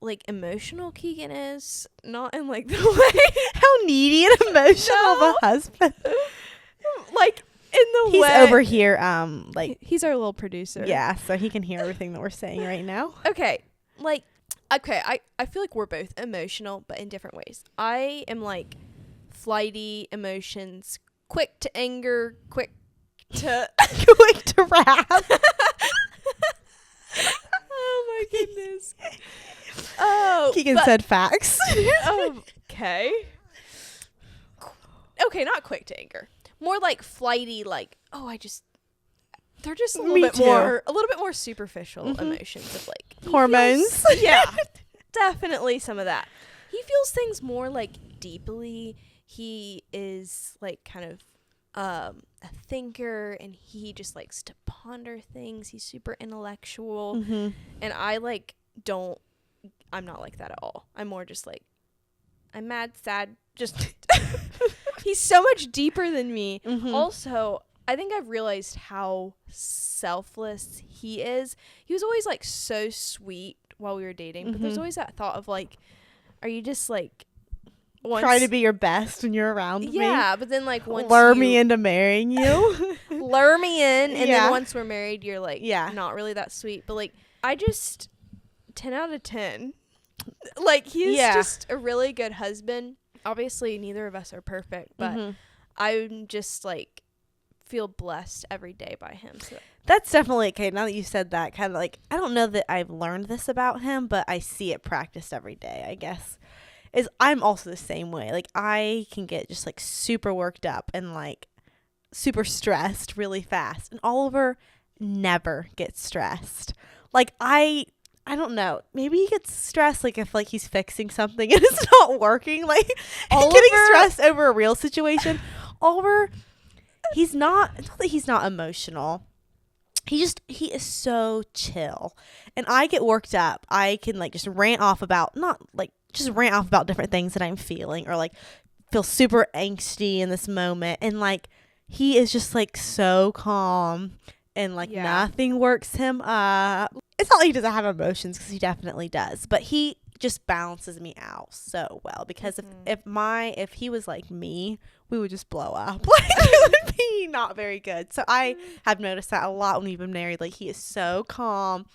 like emotional Keegan is, not in like the way How needy and emotional of a husband. like in the He's way over here, like, he's our little producer. yeah, so he can hear everything that we're saying right now. Okay. Like okay, I feel like we're both emotional but in different ways. I am like flighty emotions, quick to anger, quick to Quick to wrath. oh my goodness. Oh, Keegan but- said facts. Okay. Okay, not quick to anger. More like flighty, like, they're just a Me little bit more superficial Mhm. emotions of like he Hormones. feels- yeah. Definitely some of that. He feels things more like deeply. He is like kind of a thinker, and he just likes to ponder things. He's super intellectual. Mm-hmm. And I'm not like that at all. I'm more just like, I'm mad, sad, just, he's so much deeper than me. Mm-hmm. Also, I think I've realized how selfless he is. He was always like so sweet while we were dating, but there's Mhm. always that thought of like, are you just like, Try to be your best when you're around me. yeah, but then like once Lure me into marrying you. lure me in, and Yeah. then once we're married, you're like, Yeah. not really that sweet. But like, 10 out of 10. Like, he's just a really good husband. Obviously, neither of us are perfect, but I'm just, like, feel blessed every day by him. So that's definitely okay. Now that you said that, kind of like, I don't know that I've learned this about him, but I see it practiced every day, I guess. I'm also the same way. Like, I can get just, like, super worked up and, like, super stressed really fast. And Oliver never gets stressed. Like, I don't know. Maybe he gets stressed, like, if, like, he's fixing something and it's not working. Like, getting stressed over a real situation. Oliver, it's not that he's not emotional. He is so chill. And I get worked up. I can, like, just rant off about different things that I'm feeling, or, like, feel super angsty in this moment. And, like, he is just, like, so calm, and, like, nothing works him up. It's not like he doesn't have emotions, because he definitely does. But he just balances me out so well, because if he was like me, we would just blow up. Like, it would be not very good. So I have noticed that a lot when we've been married. Like, he is so calm,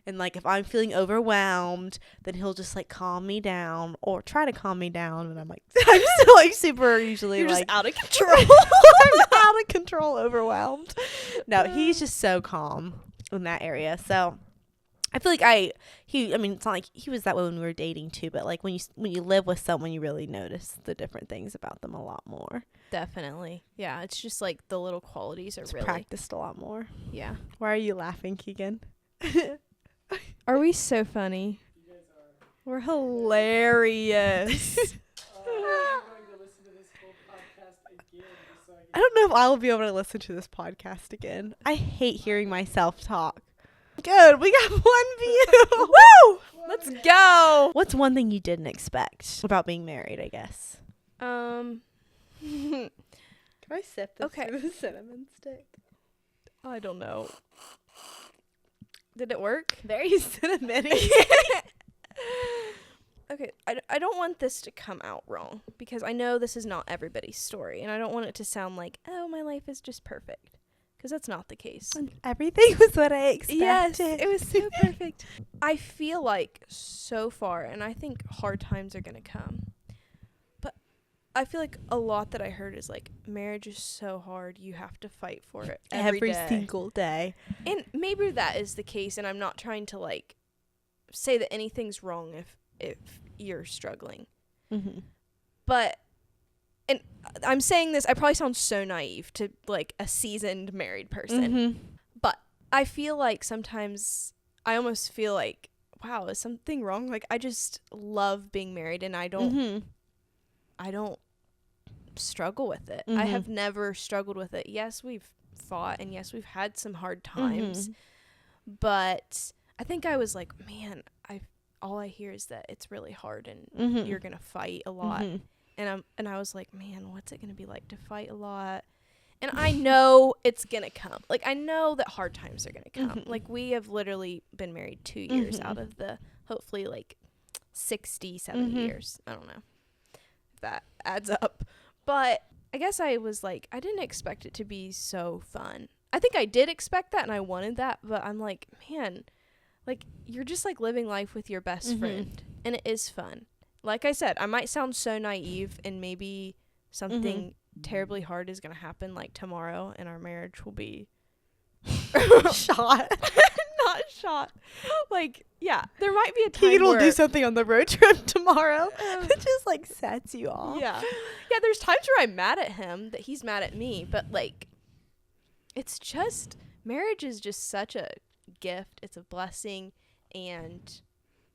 and, like, if I'm feeling overwhelmed, then he'll just, like, calm me down, or try to calm me down, and I'm still, like, super usually, you're like, just out of control. I'm out of control, overwhelmed. No, he's just so calm in that area. So I feel like it's not like he was that way when we were dating too, but, like, when you live with someone, you really notice the different things about them a lot more. Definitely. Yeah, it's just, like, the little qualities are really practiced a lot more. Yeah. Why are you laughing, Keegan? Are we so funny? You guys are. We're hilarious. I'm going to listen to this whole podcast again. I don't know if I will be able to listen to this podcast again. I hate hearing myself talk. Good. We got 1 view. Woo! Let's go. What's one thing you didn't expect about being married, I guess? Can I sip this Okay. through the cinnamon stick? I don't know. Did it work? Very cinnamony. Okay, I don't want this to come out wrong, because I know this is not everybody's story, and I don't want it to sound like, oh, my life is just perfect, because that's not the case. Everything was what I expected. Yes, it was so perfect. I feel like so far, and I think hard times are going to come, but I feel like a lot that I heard is, like, marriage is so hard, you have to fight for it every day. Single day. And maybe that is the case, and I'm not trying to, like, say that anything's wrong if you're struggling. Mm-hmm. But, and I'm saying this, I probably sound so naive to, like, a seasoned married person. Mm-hmm. But I feel like sometimes I almost feel like, wow, is something wrong? Like, I just love being married, and I don't struggle with it. I have never struggled with it. Yes, we've fought, and yes, we've had some hard times, but I think I was like, man, all I hear is that it's really hard, and you're gonna fight a lot, and I was like, man, what's it gonna be like to fight a lot? And I know it's gonna come. Like, I know that hard times are gonna come. Like, we have literally been married 2 years out of the hopefully, like, 60, 70 years. I don't know if that adds up. But I guess I was like, I didn't expect it to be so fun. I think I did expect that, and I wanted that, but I'm like, man, like, you're just, like, living life with your best friend, and it is fun. Like I said, I might sound so naive, and maybe something terribly hard is going to happen, like, tomorrow, and our marriage will be shot. Not shot. Like, yeah, there might be a time Keegan will where do something on the road trip tomorrow that just, like, sets you off. Yeah, there's times where I'm mad at him that he's mad at me, but, like, it's just, marriage is just such a gift. It's a blessing, and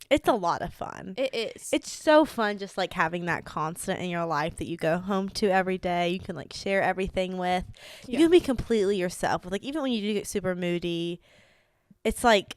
it's a lot of fun. It is. It's so fun just, like, having that constant in your life that you go home to every day. You can, like, share everything with. You can be completely yourself. Like, even when you do get super moody, it's like,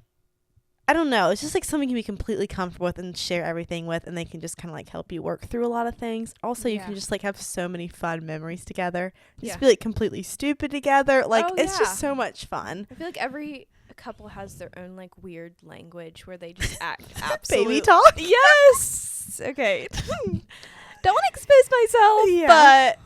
I don't know. It's just, like, something you can be completely comfortable with and share everything with, and they can just kind of, like, help you work through a lot of things. Also, you can just, like, have so many fun memories together. Just be, like, completely stupid together. Like, it's just so much fun. I feel like every couple has their own, like, weird language where they just act absolutely. Baby talk? Yes! Okay. Don't want to expose myself, but,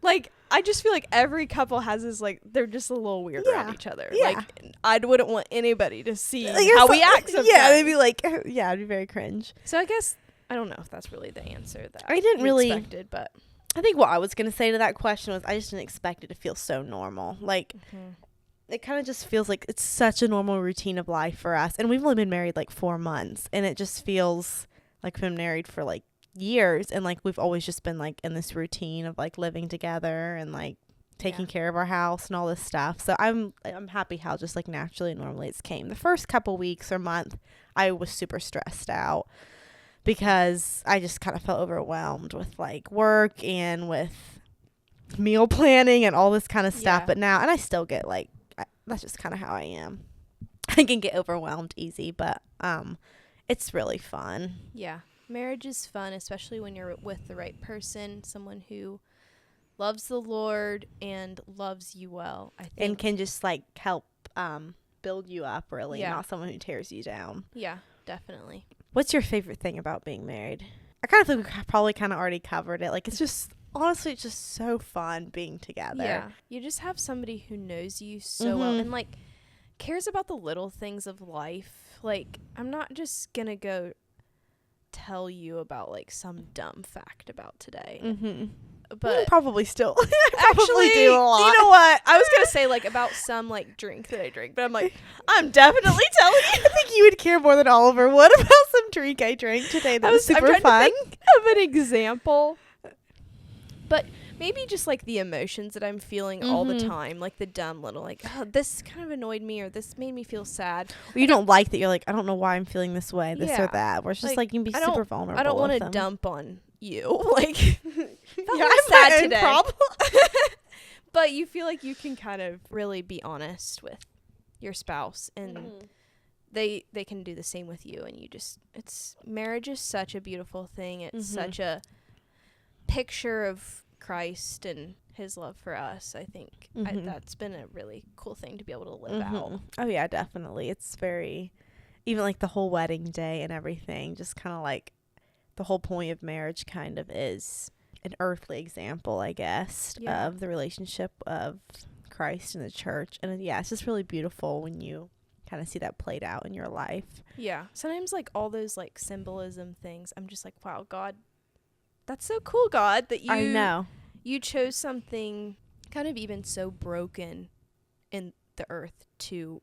like, I just feel like every couple has this, like, they're just a little weird around each other. Yeah. Like, I wouldn't want anybody to see Like, how we act sometimes. Yeah, they'd be like, yeah, it'd be very cringe. So I guess, I don't know if that's really the answer that I didn't you really expected, but. I think what I was going to say to that question was I just didn't expect it to feel so normal. Like, it kind of just feels like it's such a normal routine of life for us. And we've only been married like 4 months. And it just feels like we've been married for like years. And like we've always just been like in this routine of like living together and like taking care of our house and all this stuff. So I'm happy how just like naturally and normally it's came. The first couple weeks or month, I was super stressed out because I just kind of felt overwhelmed with like work and with meal planning and all this kind of stuff. Yeah. But now, and I still get like, that's just kind of how I am. I can get overwhelmed easy, but it's really fun. Yeah. Marriage is fun, especially when you're with the right person, someone who loves the Lord and loves you well, I think. And can just like help build you up, really, Yeah. not someone who tears you down. Yeah, definitely. What's your favorite thing about being married? I kind of think we probably kind of already covered it. Like, it's just, honestly, it's just so fun being together. Yeah. You just have somebody who knows you so well and, like, cares about the little things of life. Like, I'm not just going to go tell you about, like, some dumb fact about today. Mm-hmm. But probably still. I probably actually, do a lot. you know what? I was going to say, like, about some, like, drink that I drink. But I'm like, I'm definitely telling you. I think you would care more than Oliver would about some drink I drank today that was super I'm trying fun. to think of an example. But maybe just, like, the emotions that I'm feeling all the time. Like, the dumb little, like, oh, this kind of annoyed me or this made me feel sad. Or you don't like that you're like, I don't know why I'm feeling this way, this or Yeah. that. Where it's just like you can be I don't- super vulnerable. I don't want with to them. dump on you. Like, felt Yeah, really I'm sad my own today. problem. But you feel like you can kind of really be honest with your spouse and they can do the same with you, and you just, it's, marriage is such a beautiful thing. It's such a picture of Christ and his love for us. I think that's been a really cool thing to be able to live out. Oh yeah, definitely. It's very, even like the whole wedding day and everything, just kind of like the whole point of marriage kind of is an earthly example, I guess, Yeah. of the relationship of Christ and the church. And yeah, it's just really beautiful when you kind of see that played out in your life. Yeah. Sometimes, like, all those, like, symbolism things, I'm just like, wow, God, that's so cool, God, that I know. you chose something kind of even so broken in the earth to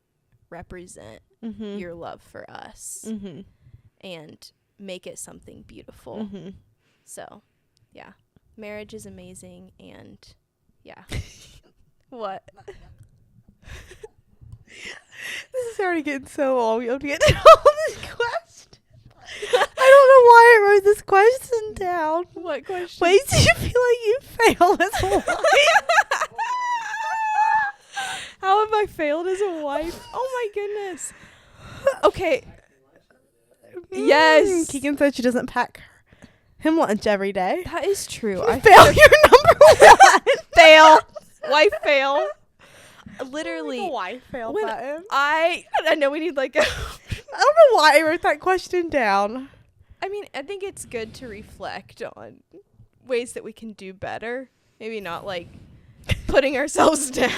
represent your love for us and make it something beautiful. So, yeah. Marriage is amazing, and yeah. What? This is already getting so long. We have to get to all this question. I don't know why I wrote this question down. What question? Ways do you feel like you fail as a wife? How have I failed as a wife? Oh my goodness. Okay. Yes. Keegan said she doesn't pack him lunch every day. That is true. Failure number 1. fail. Wife fail. Literally. Wife fail when button. I know we need like a I don't know why I wrote that question down. I mean, I think it's good to reflect on ways that we can do better. Maybe not like putting ourselves down.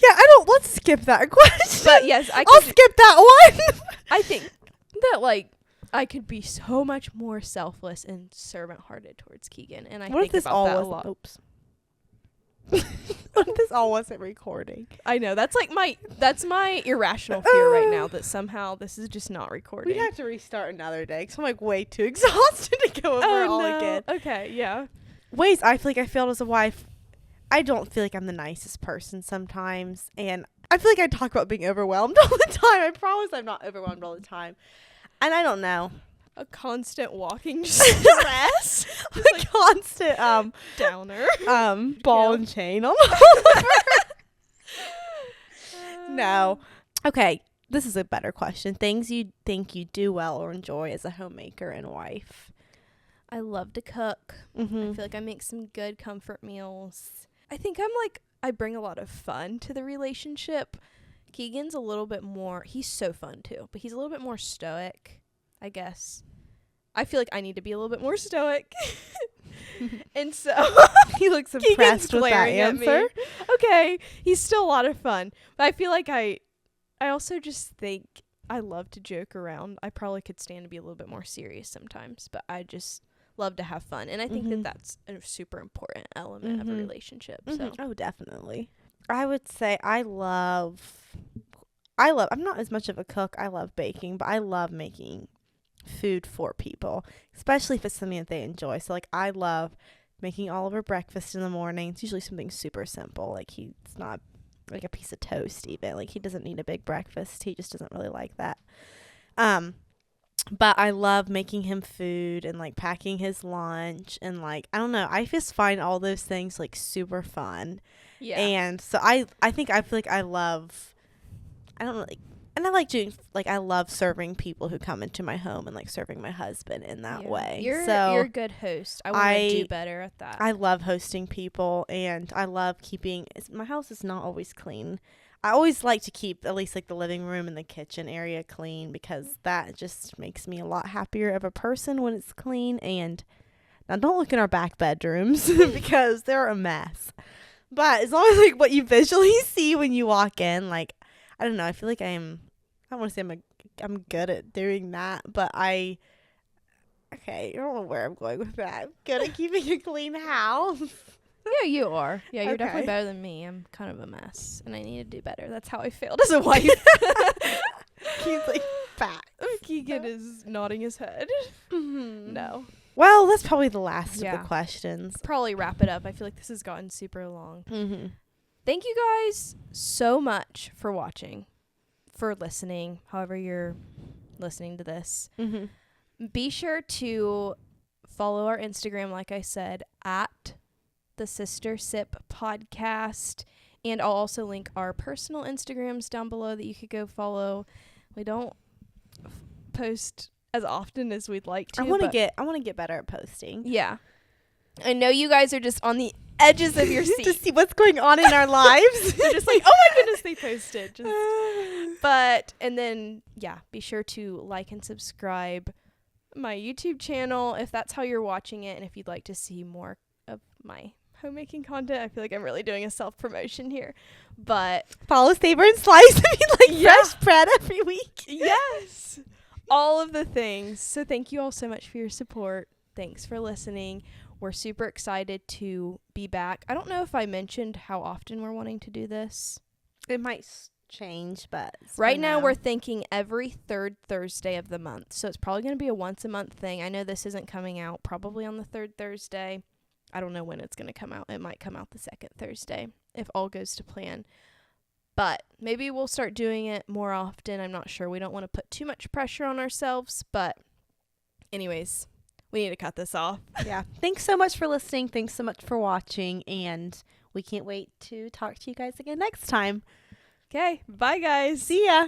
Yeah, let's skip that question. But yes, I'll skip that one. I think that like I could be so much more selfless and servant-hearted towards Keegan, and I What if think this about all that a was lot. oops. What if this all wasn't recording? I know that's my irrational fear right now that somehow this is just not recording. We'd have to restart another day because I'm like way too exhausted to go over it all again. Okay, yeah. Ways I feel like I failed as a wife. I don't feel like I'm the nicest person sometimes, and I feel like I talk about being overwhelmed all the time. I promise I'm not overwhelmed all the time. And I don't know. A constant walking stress. A constant Downer. ball and chain on No. Okay, this is a better question. Things you think you do well or enjoy as a homemaker and wife. I love to cook. I feel like I make some good comfort meals. I think I bring a lot of fun to the relationship. Keegan's a little bit more, he's so fun too, but he's a little bit more stoic, I guess. I feel like I need to be a little bit more stoic. And so He looks Keegan's impressed with that glaring at me. answer. Okay, he's still a lot of fun. But I feel like I also just think I love to joke around. I probably could stand to be a little bit more serious sometimes, but I just love to have fun. And I think that that's a super important element of a relationship. So Oh, definitely. I would say I'm not as much of a cook. I love baking, but I love making food for people, especially if it's something that they enjoy. So like I love making Oliver breakfast in the morning. It's usually something super simple. Like he's not like a piece of toast even. Like he doesn't need a big breakfast. He just doesn't really like that. But I love making him food and like packing his lunch and like I don't know. I just find all those things like super fun. yeah. And so I feel like I love I don't know like and I like doing like I love serving people who come into my home and like serving my husband in that way. You're a good host. I want to do better at that. I love hosting people and I love keeping my house is not always clean. I always like to keep at least like the living room and the kitchen area clean because that just makes me a lot happier of a person when it's clean. And now don't look in our back bedrooms because they're a mess. But as long as like what you visually see when you walk in, like I don't know, I feel like I don't want to say I'm good at doing that, but I don't know where I'm going with that. I'm good at keeping a clean house. Yeah, you are. Yeah, you're definitely Okay. better than me. I'm kind of a mess, and I need to do better. That's how I failed as a wife. He's like back. Keegan is nodding his head. No. Well, that's probably the last of Yeah. the questions. Probably wrap it up. I feel like this has gotten super long. Mm-hmm. Thank you guys so much for watching, for listening, however you're listening to this. Mm-hmm. Be sure to follow our Instagram, like I said, at the Sister Sip Podcast. And I'll also link our personal Instagrams down below that you could go follow. We don't post as often as we'd like to. I want to but get better at posting. yeah. I know you guys are just on the edges of your to seat. see what's going on in our lives. They're just like, oh my goodness, they posted. And then, yeah, be sure to like and subscribe my YouTube channel if that's how you're watching it. And if you'd like to see more of my homemaking content, I feel like I'm really doing a self-promotion here. But Follow, savor, and slice. I mean, like Yeah. fresh bread every week. yes, all of the things. So thank you all so much for your support. Thanks for listening. We're super excited to be back. I don't know if I mentioned how often we're wanting to do this. It might change, but Right now we're thinking every third Thursday of the month. So it's probably going to be a once a month thing. I know this isn't coming out probably on the third Thursday. I don't know when it's going to come out. It might come out the second Thursday if all goes to plan. But maybe we'll start doing it more often. I'm not sure. We don't want to put too much pressure on ourselves. But anyways, we need to cut this off. Yeah. Thanks so much for listening. Thanks so much for watching. And we can't wait to talk to you guys again next time. Okay. Bye, guys. See ya.